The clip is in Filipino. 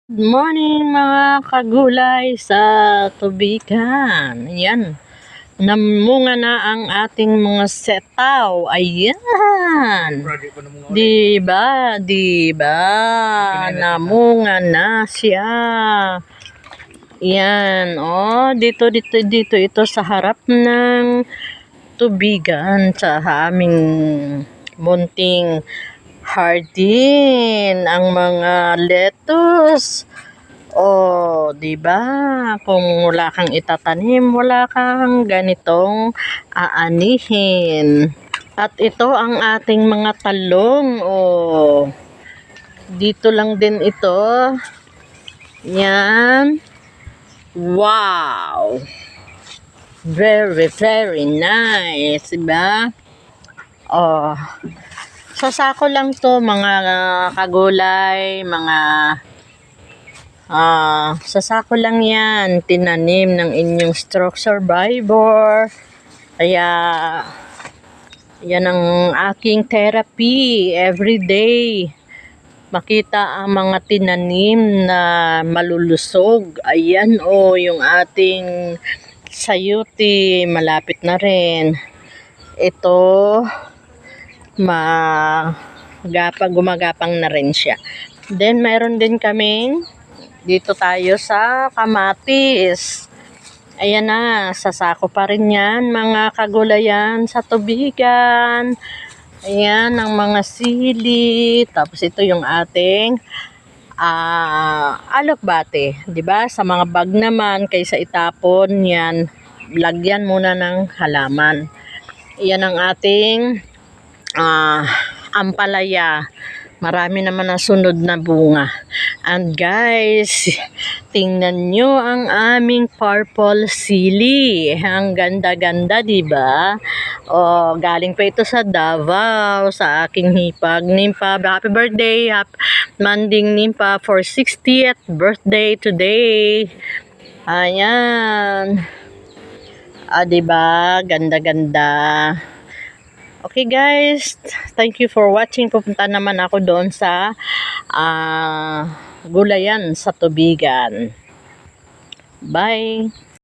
Good morning mga kagulay sa tubigan. Ayan. Namunga na ang ating mga setaw. Ayan. Diba? Diba? Namunga na siya. Ayan. Oh, dito ito sa harap ng tubigan sa aming munting hardin ang mga lettuce. Oh, 'di ba? Kung wala kang itatanim, wala kang ganitong aanihin. At ito ang ating mga talong. Oh, dito lang din ito. Yan. Wow. Very, very nice, 'di ba? Oh, sa sako lang to mga kagulay, mga sa sako lang yan, tinanim ng inyong stroke survivor. Kaya yan ang aking therapy every day. Makita ang mga tinanim na malulusog. Ayan yung ating sayuti, malapit na rin. Ito gumagapang na rin siya. Then mayroon din kaming dito tayo sa kamatis. Ayan na, sasako pa rin yan mga kagulayan sa tubigan. Ayan ang mga sili. Tapos ito yung ating alokbate, 'di ba? Sa mga bag naman kaysa itapon yan, lagyan muna ng halaman. Ayan ang ating ampalaya. Marami naman ang sunod na bunga. And guys, tingnan nyo ang aming purple sili. Ang ganda-ganda, diba? Oh, galing pa ito sa Davao, sa aking hipag. Nimpa, happy birthday, Manding Nimpa for 60th birthday today. Ayan. Diba? Ganda-ganda. Okay guys, thank you for watching. Pupunta naman ako doon sa gulayan sa tubigan. Bye!